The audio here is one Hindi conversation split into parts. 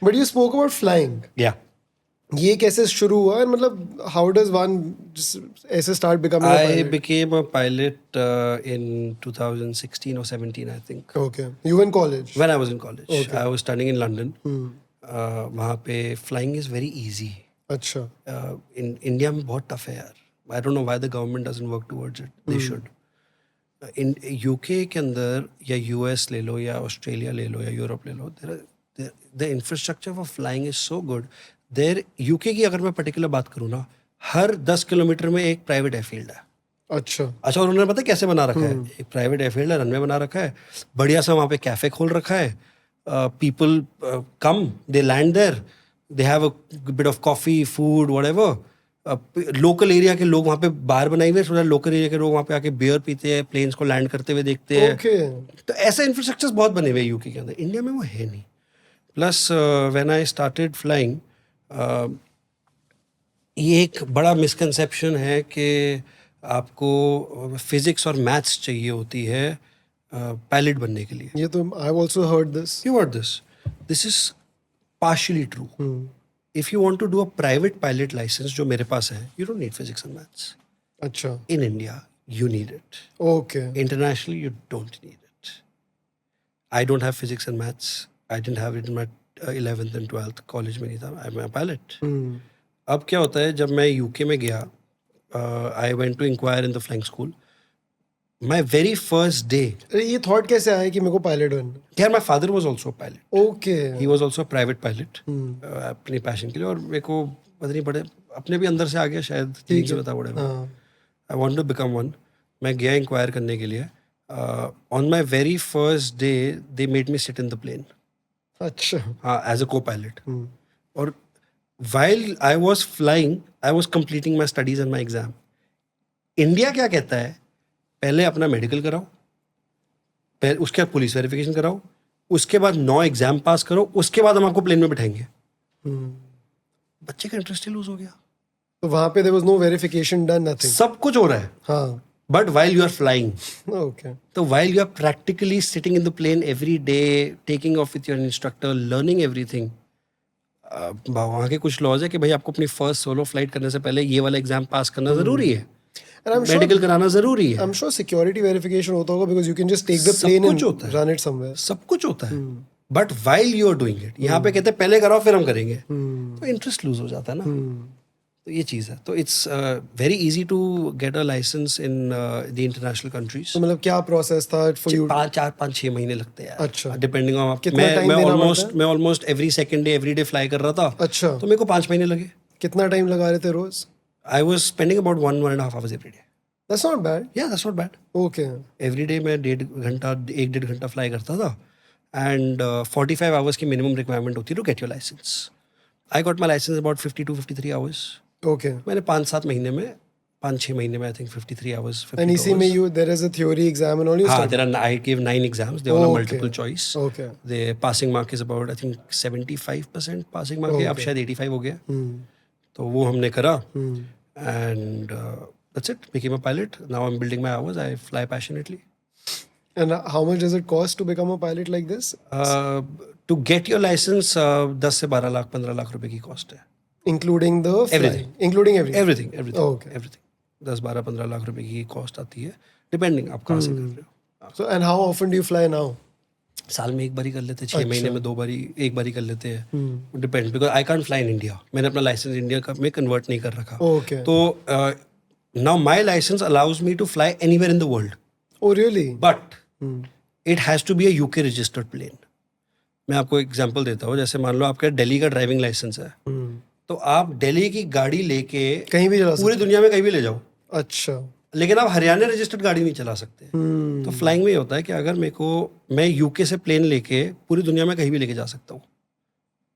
But you spoke about flying. Yeah. ये कैसे शुरू हुआ and मतलब how does one just ऐसे start becoming a I pilot? became a pilot in 2016 or 17, I think. Okay. You were in college? When I was in college. Okay. I was studying in London. वहाँ पे flying is very easy. अच्छा. In India में बहुत tough है यार. I don't know why the government doesn't work towards it. They should. In UK के अंदर या US ले लो या ऑस्ट्रेलिया ले लो या यूरोप ले लो, the infrastructure for flying is so good. There UK की अगर मैं पर्टिकुलर बात करूँ ना, हर 10 किलोमीटर में एक प्राइवेट एयरफील्ड है. अच्छा. अच्छा, और उन्होंने पता है कैसे बना रखा है? एक प्राइवेट एयरफील्ड है, रनवे बना रखा है, बढ़िया सा वहाँ पे कैफे खोल रखा है. People come, they land there, they have a bit of coffee, food, whatever. Local area के लोग वहाँ पे बार बनाई हुए, थोड़ा लोकल एरिया के लोग वहाँ पे आके बियर पीते हैं, प्लेन्स को लैंड करते हुए देखते हैं. Okay. तो ऐसे इंफ्रास्ट्रक्चर्स बहुत बने हुए हैं यूके के अंदर. इंडिया में वो है नहीं. Plus when I started flying, ये एक बड़ा मिसकंसेप्शन है कि आपको फिजिक्स और मैथ्स चाहिए होती है पायलट बनने के लिए. ये तो I've also heard this. You heard this. This is partially true. If you want to do a private pilot license, जो मेरे पास है, you don't need physics and maths. अच्छा. In India, you need it. Okay. Internationally, you don't need it. I don't have physics and maths. I didn't have it in my 11th and 12th. College में नहीं था. I'm a pilot. अब क्या होता है, जब मैं यूके में गया, I went to inquire in the flying school. My very first day. अरे ये thought कैसे आया कि मेरे को पायलट बनना? Yeah, my father was also a pilot. Okay. He was also a private pilot. अपनी पैशन के लिए. और मेरे को पता नहीं, बड़े अपने भी अंदर से आ गया शायद. ठीक है, बता whatever. I wanted to become one. मैं गया इंक्वायर करने के लिए. On my very first day, they made me sit in the plane. अच्छा. हाँ, as a co-pilot. और while I was flying, I was completing my studies and my exam. India क्या कहता है? पहले अपना मेडिकल कराओ, पहले उसके बाद पुलिस वेरिफिकेशन कराओ, उसके बाद 9 एग्जाम पास करो, उसके बाद हम आपको प्लेन में बिठाएंगे. बच्चे का इंटरेस्ट ही लूज हो गया. तो वहाँ पे there was no verification done, nothing. सब कुछ हो रहा है. हाँ. But while you are flying, Okay. so while you are practically sitting in the plane every day, taking off with your instructor, learning everything, वहाँ के कुछ लॉज है कि भाई आपको अपनी फर्स्ट सोलो फ्लाइट करने से पहले ये वाला एग्जाम पास करना जरूरी है. And I'm sure मेडिकल कराना जरूरी है. I'm sure security verification होता होगा because you can just take the plane and होता है. run it somewhere. सब कुछ होता है. But while you are doing it, यहाँ पे कहते हैं पहले कराओ फिर हम करेंगे. तो इंटरेस्ट लूज हो जाता है ना. तो ये चीज़ है. तो it's very easy to get a licence in the international countries. तो मतलब क्या प्रोसेस था for you? 4-5-6 महीने लगते हैं. अच्छा. डिपेंडिंग ऑन कितना time देना पड़ता है? मैं almost every second day every day fly कर रहा था. अच्छा. तो मेरे को 5 महीने लगे. कितना टाइम लगा रहे थे रोज? I was spending about 1.5 hours every day. That's not bad. Yeah, that's not bad. Okay. Every day मैं 1.5 घंटा फ्लाई करता था. एंड 45 hours की मिनिमम रिक्वायरमेंट होती है to get your license. I got my license about 52-53 hours. Okay. मैंने 5-7 महीने में 5-6 महीने में आई थिंक 53 hours. And इसी में there is a theory exam and all you हाँ, study? I gave 9 exams. They all are Okay. multiple choice. Okay. The passing mark is about I think 75% passing mark है. अब शायद 85 हो गया. तो वो हमने करा. And that's it. Became a pilot. Now I'm building my hours. I fly passionately. And how much does it cost to become a pilot like this? To get your license 10 से 12 लाख 15 लाख रुपए की cost है. Including the Everything. flying? Including everything? Everything. Okay. Everything. 10-12-15 lakh रुपए की कॉस्ट आती है. डिपेंडिंग आप कहाँ से कर रहे हो. So and how often do you fly now? साल में एक बारी कर लेते हैं, 6 महीने में 2 बारी, एक बारी कर लेते हैं. Depend, because I can't fly in India. मैंने अपना लाइसेंस इंडिया का में कन्वर्ट नहीं कर रखा. Okay. तो now my licence allows me to fly anywhere in the world. Oh really? But it has to be a UK registered plane. मैं आपको एग्जांपल देता हूँ. जैसे मान लो आपका दिल्ली का ड्राइविंग लाइसेंस है, तो आप दिल्ली की गाड़ी लेके कहीं भी चला सकते? पूरी दुनिया में कहीं भी ले जाओ. अच्छा. लेकिन आप हरियाणा रजिस्टर्ड गाड़ी नहीं चला सकते. तो फ्लाइंग में ये होता है कि अगर मैं यूके से प्लेन लेके पूरी दुनिया में कहीं भी लेके जा सकता हूँ.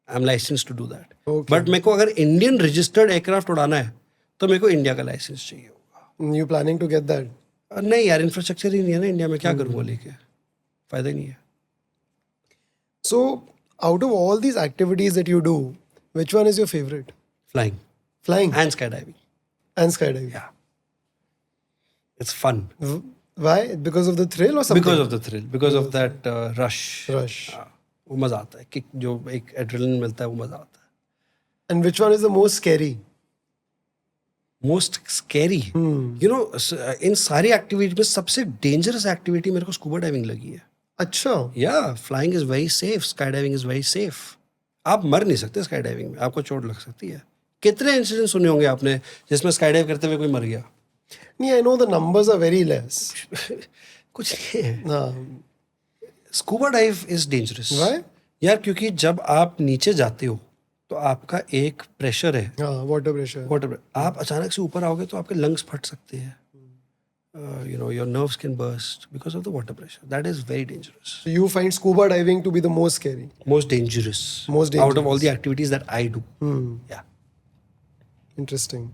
I am licence to do that. Okay. But मेरे को अगर इंडियन रजिस्टर्ड एयरक्राफ्ट उड़ाना है तो मेरे को इंडिया का लाइसेंस चाहिए होगा. You planning to get that? नहीं यार, इंफ्रास्ट्रक्चर ही नहीं है ना इंडिया में. क्या करूँगा लेके, फायदा ही नहीं है. So out of all these activities that you do, which one is your favorite? Flying Flying and skydiving. and skydiving. Yeah, it's fun. Why? Because of the thrill or something? Because of the thrill, because of that rush. Rush. वो मज़ा आता है, किक जो एक एड्रेनलिन मिलता है वो मज़ा आता है। And which one is the most scary? Most scary, you know, इन सारी एक्टिविटी में सबसे डेंजरस एक्टिविटी मेरे को स्कूबा डाइविंग लगी है। अच्छा, या flying is very safe, sky diving is very safe. आप मर नहीं सकते स्काई डाइविंग में, आपको चोट लग सकती है। कितने इंसिडेंट सुने होंगे आपने जिसमें स्काई डाइव करते हुए कोई मर गया? नहीं, I know the numbers are very less. कुछ नहीं है। हाँ, scuba dive is dangerous. Why? यार क्योंकि जब आप नीचे जाते हो तो आपका एक प्रेशर है, हाँ, water pressure. वाटर, आप अचानक से ऊपर आओगे तो आपके लंग्स फट सकते हैं, you know, your nerves can burst because of the water pressure. That is very dangerous, So you find scuba diving to be the most scary. most dangerous Most out of all dangerous. the activities that I do. Hmm. Yeah. Interesting.